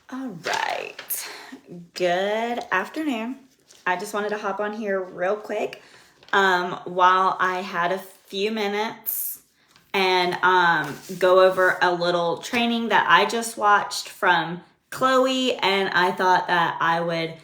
All right. Good afternoon. I just wanted to hop on here real quick while I had a few minutes and go over a little training that I just watched from Chloe, and I thought that I would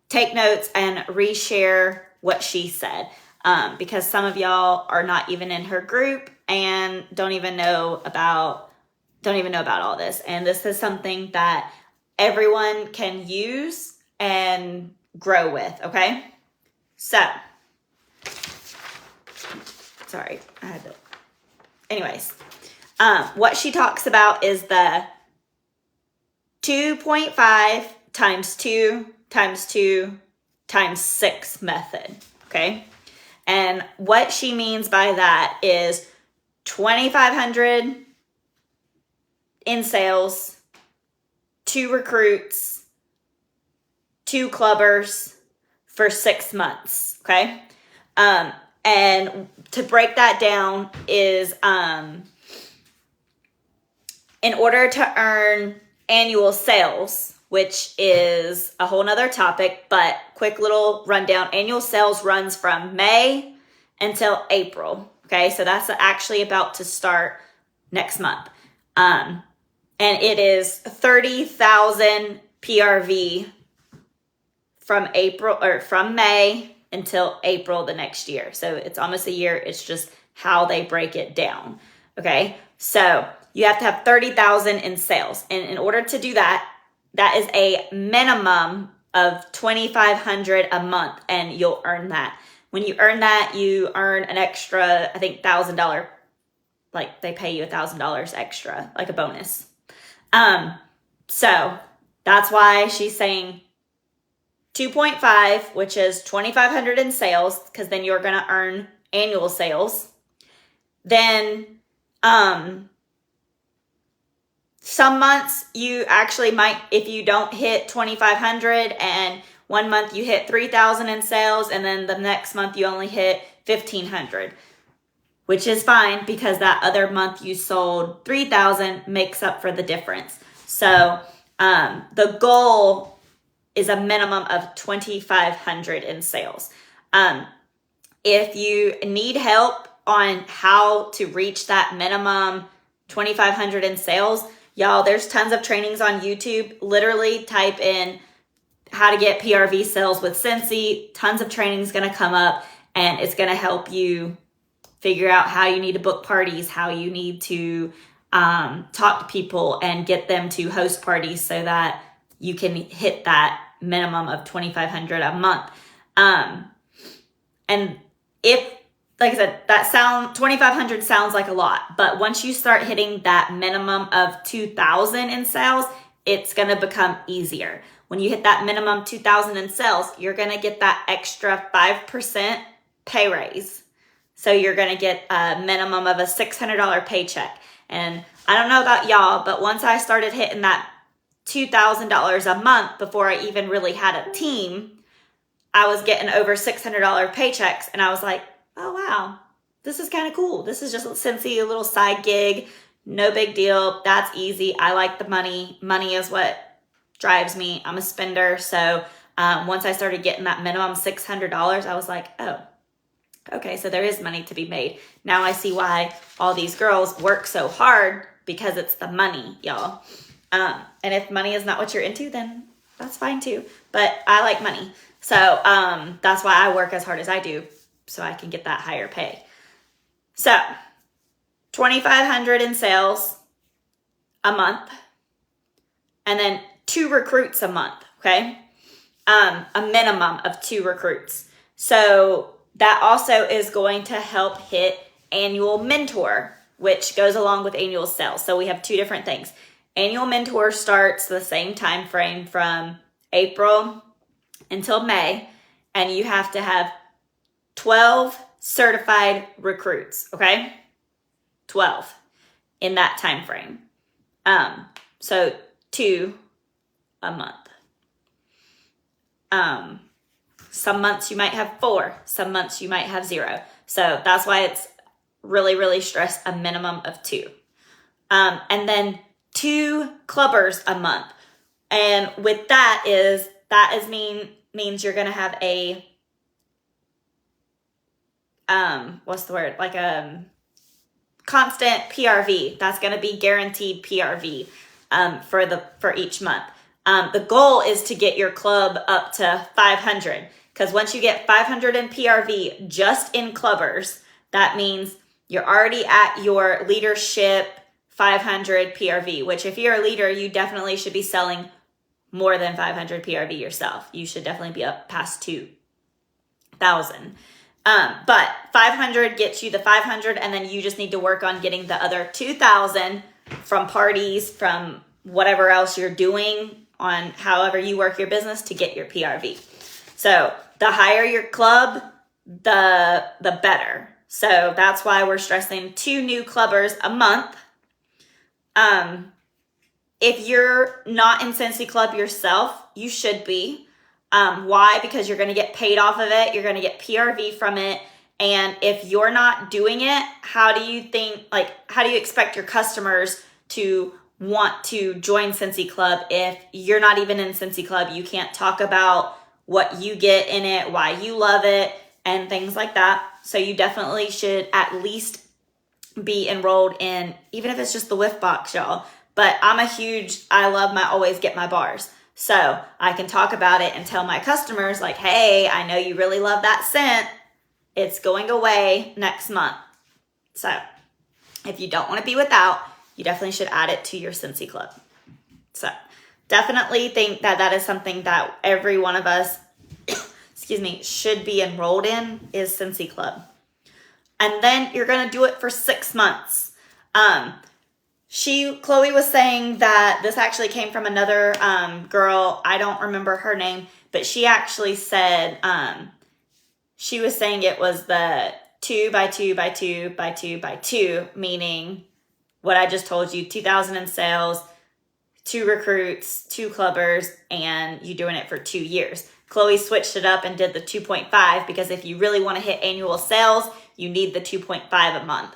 take notes and reshare what she said because some of y'all are not even in her group and don't even know about all this. And this is something that everyone can use and grow with, okay? So, sorry, I had to. Anyways, what she talks about is the 2.5 times 2 times 2 times 6 method, okay? And what she means by that is 2,500 in sales, 2 recruits, 2 clubbers for 6 months, okay? And to break that down is in order to earn annual sales, which is a whole nother topic, but quick little rundown. Annual sales runs from May until April, okay? So that's actually about to start next month. And it is 30,000 PRV from May until April the next year. So it's almost a year. It's just how they break it down. Okay. So you have to have 30,000 in sales. And in order to do that, that is a minimum of 2,500 a month, and you'll earn that. When you earn that, you earn an extra, I think, $1,000. Like they pay you $1,000 extra, like a bonus. So that's why she's saying 2.5, which is 2,500 in sales, because then you're going to earn annual sales. Then, some months you actually might, if you don't hit 2,500 and one month you hit 3,000 in sales, and then the next month you only hit 1,500, which is fine because that other month you sold 3,000 makes up for the difference. So the goal is a minimum of 2,500 in sales. If you need help on how to reach that minimum 2,500 in sales, y'all, there's tons of trainings on YouTube. Literally type in how to get PRV sales with Cincy. Tons of trainings going to come up, and it's going to help you figure out how you need to book parties, how you need to talk to people and get them to host parties so that you can hit that minimum of 2,500 a month. And if, like I said, 2,500 sounds like a lot, but once you start hitting that minimum of 2,000 in sales, it's going to become easier. When you hit that minimum 2,000 in sales, you're going to get that extra 5% pay raise. So you're going to get a minimum of a $600 paycheck. And I don't know about y'all, but once I started hitting that $2,000 a month before I even really had a team, I was getting over $600 paychecks. And I was like, oh, wow, this is kind of cool. This is just Cincy, a little side gig. No big deal. That's easy. I like the money. Money is what drives me. I'm a spender. So once I started getting that minimum $600, I was like, oh, okay, so there is money to be made. Now I see why all these girls work so hard, because it's the money, y'all. And if money is not what you're into, then that's fine too. But I like money. So that's why I work as hard as I do, so I can get that higher pay. So 2,500 in sales a month, and then 2 recruits a month, okay? A minimum of 2 recruits. So that also is going to help hit annual mentor, which goes along with annual sales. So we have 2 different things. Annual mentor starts the same time frame from April until May, and you have to have 12 certified recruits, okay? 12 in that time frame. So 2 a month. Some months you might have 4, some months you might have 0. So that's why it's really, really stressed a minimum of 2. And then 2 clubbers a month. And with that means you're going to have a, what's the word? Like a constant PRV. That's going to be guaranteed PRV, for each month. The goal is to get your club up to 500, because once you get 500 in PRV just in clubbers, that means you're already at your leadership 500 PRV, which if you're a leader, you definitely should be selling more than 500 PRV yourself. You should definitely be up past 2,000. But 500 gets you the 500, and then you just need to work on getting the other 2,000 from parties, from whatever else you're doing on however you work your business to get your PRV. So the higher your club, the better. So that's why we're stressing 2 new clubbers a month. If you're not in Scentsy Club yourself, you should be. Why? Because you're going to get paid off of it. You're going to get PRV from it. And if you're not doing it, how do you expect your customers to want to join Scentsy Club if you're not even in Scentsy Club? You can't talk about what you get in it, why you love it, and things like that. So you definitely should at least be enrolled in, even if it's just the whiff box, y'all. But I love my always get my bars. So I can talk about it and tell my customers like, hey, I know you really love that scent. It's going away next month. So if you don't want to be without, you definitely should add it to your Scentsy Club. So definitely think that is something that every one of us, should be enrolled in, is Scentsy Club. And then you're going to do it for 6 months. Chloe was saying that this actually came from another girl. I don't remember her name, but she actually said, she was saying it was the 2 by 2 by 2 by 2 by 2, meaning what I just told you, 2,000 in sales, 2 recruits, 2 clubbers, and you doing it for 2 years. Chloe switched it up and did the 2.5, because if you really want to hit annual sales, you need the 2.5 a month.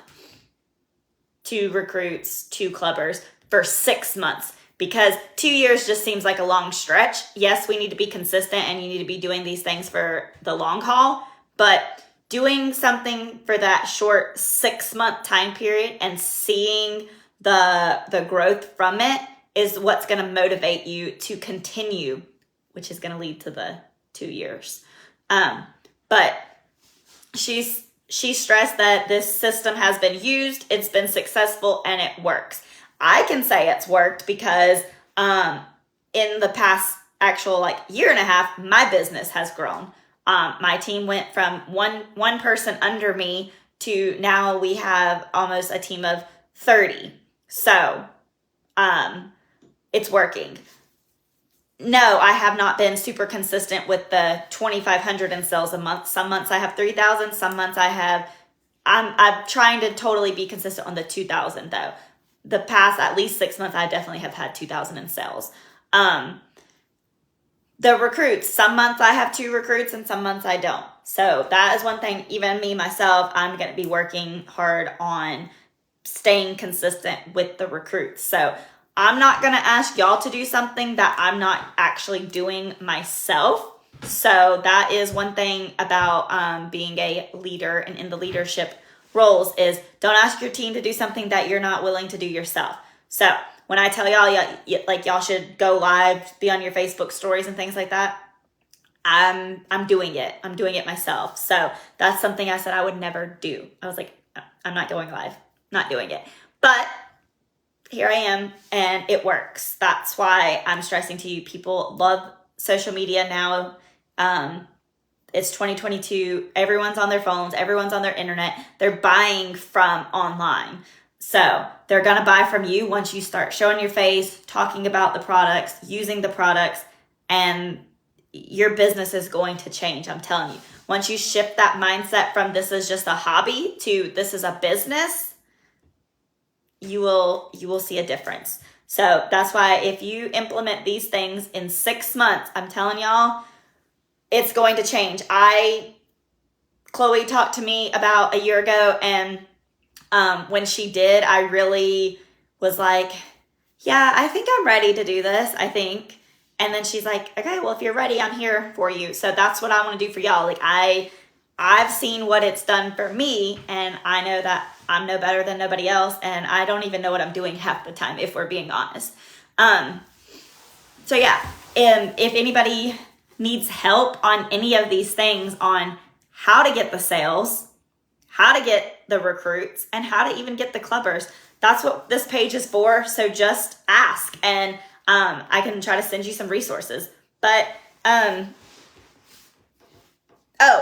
2 recruits, 2 clubbers for 6 months, because 2 years just seems like a long stretch. Yes, we need to be consistent and you need to be doing these things for the long haul, but doing something for that short 6-month time period and seeing the growth from it is what's going to motivate you to continue, which is going to lead to the 2 years. But she stressed that this system has been used, it's been successful, and it works. I can say it's worked because in the past year and a half, my business has grown. My team went from one person under me to now we have almost a team of 30. So it's working. No, I have not been super consistent with the 2,500 in sales a month. Some months I have 3,000. Some months I'm trying to totally be consistent on the 2,000 though. The past at least 6 months, I definitely have had 2,000 in sales. The recruits, some months I have 2 recruits and some months I don't. So that is one thing, even me, myself, I'm going to be working hard on staying consistent with the recruits. So I'm not going to ask y'all to do something that I'm not actually doing myself. So that is one thing about being a leader and in the leadership roles is don't ask your team to do something that you're not willing to do yourself. So when I tell y'all should go live, be on your Facebook stories and things like that, I'm doing it. I'm doing it myself. So that's something I said I would never do. I was like, I'm not going live, not doing it. But here I am, and it works. That's why I'm stressing to you. People love social media now. It's 2022. Everyone's on their phones. Everyone's on their internet. They're buying from online. So they're going to buy from you once you start showing your face, talking about the products, using the products, and your business is going to change. I'm telling you. Once you shift that mindset from this is just a hobby to this is a business, you will see a difference. So that's why if you implement these things in 6 months, I'm telling y'all, it's going to change. Chloe talked to me about a year ago, and when she did, I really was like, yeah, I think I'm ready to do this, I think. And then she's like, okay, well, if you're ready, I'm here for you. So that's what I want to do for y'all. Like I've seen what it's done for me, and I know that I'm no better than nobody else, and I don't even know what I'm doing half the time, if we're being honest. So yeah, if anybody needs help on any of these things, on how to get the sales, how to get the recruits, and how to even get the clubbers, that's what this page is for. So just ask, and I can try to send you some resources. But oh,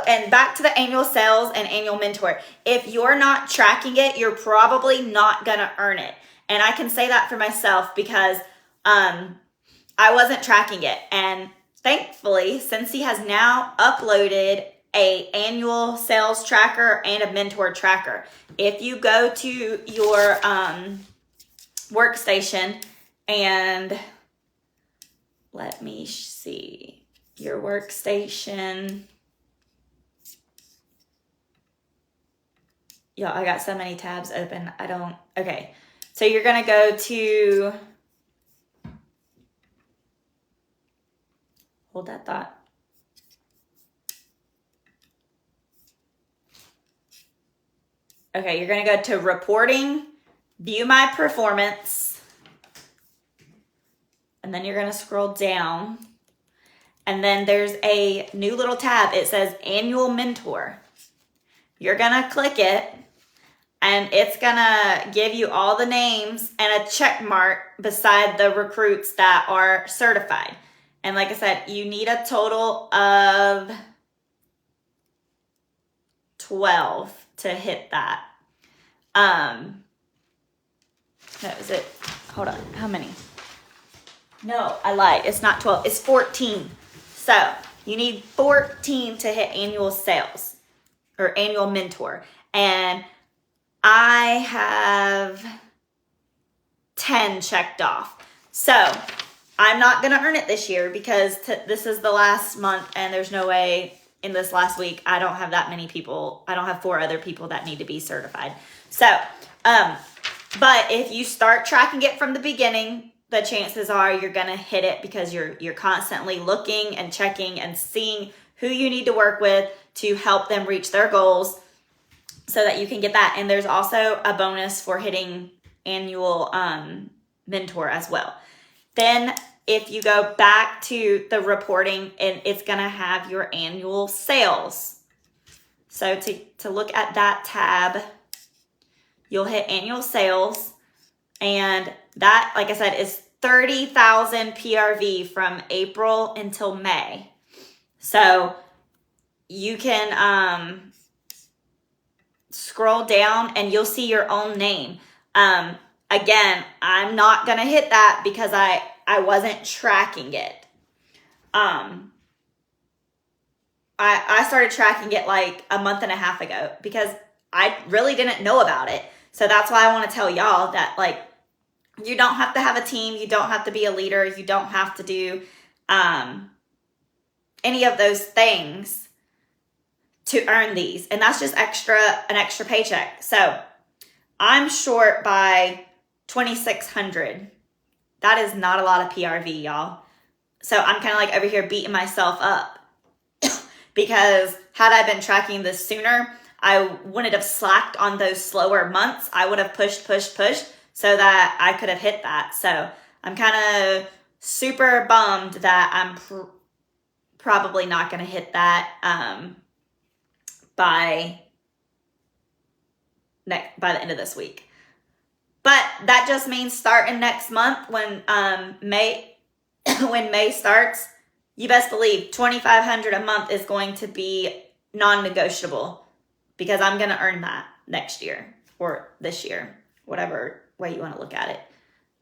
and back to the annual sales and annual mentor. If you're not tracking it, you're probably not gonna earn it. And I can say that for myself because I wasn't tracking it. And thankfully, Cincy has now uploaded a annual sales tracker and a mentor tracker. If you go to your workstation and let me see your workstation. Y'all, I got so many tabs open. Okay. So you're going to go to, hold that thought. Okay, you're going to go to reporting, view my performance, and then you're going to scroll down. And then there's a new little tab. It says annual mentor. You're going to click it, and it's going to give you all the names and a check mark beside the recruits that are certified. And like I said, you need a total of 12 to hit that. That was it. Hold on. How many? No, I lied. It's not 12. It's 14. So you need 14 to hit annual sales or annual mentor. And I have 10 checked off. So I'm not going to earn it this year because this is the last month, and there's no way in this last week I don't have that many people. I don't have 4 other people that need to be certified. So, but if you start tracking it from the beginning, the chances are you're going to hit it because you're constantly looking and checking and seeing who you need to work with to help them reach their goals so that you can get that. And there's also a bonus for hitting annual mentor as well. Then if you go back to the reporting, and it's going to have your annual sales. So to look at that tab, you'll hit annual sales, and that, like I said, is 30,000 PRV from April until May. So you can scroll down and you'll see your own name. Again, I'm not going to hit that because I wasn't tracking it. I started tracking it like a month and a half ago because I really didn't know about it. So that's why I want to tell y'all that, like, you don't have to have a team. You don't have to be a leader. You don't have to do any of those things to earn these. And that's just an extra paycheck. So I'm short by 2,600. That is not a lot of PRV, y'all. So I'm kind of like over here beating myself up because had I been tracking this sooner, I wouldn't have slacked on those slower months. I would have pushed so that I could have hit that. So I'm kind of super bummed that I'm probably not going to hit that by the end of this week. But that just means starting next month when May starts, you best believe $2,500 a month is going to be non-negotiable because I'm going to earn that next year or this year, whatever way you want to look at it.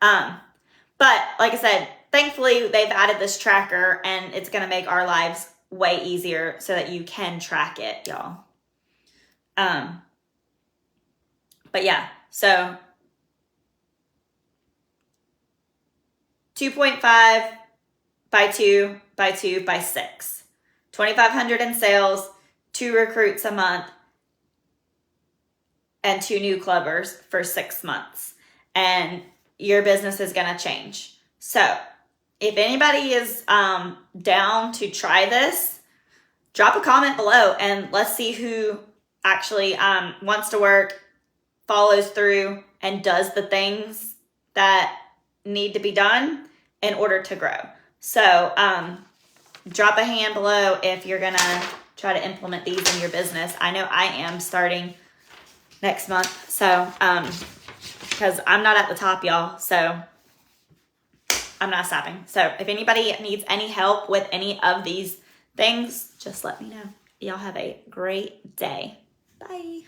But like I said, thankfully they've added this tracker, and it's going to make our lives way easier so that you can track it, y'all. But yeah, so 2.5 by 2 by 2 by 6. 2,500 in sales, 2 recruits a month, and 2 new clubbers for 6 months. And your business is going to change. So if anybody is down to try this, drop a comment below and let's see who actually wants to work, follows through, and does the things that need to be done in order to grow. So drop a hand below if you're going to try to implement these in your business. I know I am starting next month. So, because I'm not at the top, y'all. So I'm not stopping. So if anybody needs any help with any of these things, just let me know. Y'all have a great day. Bye.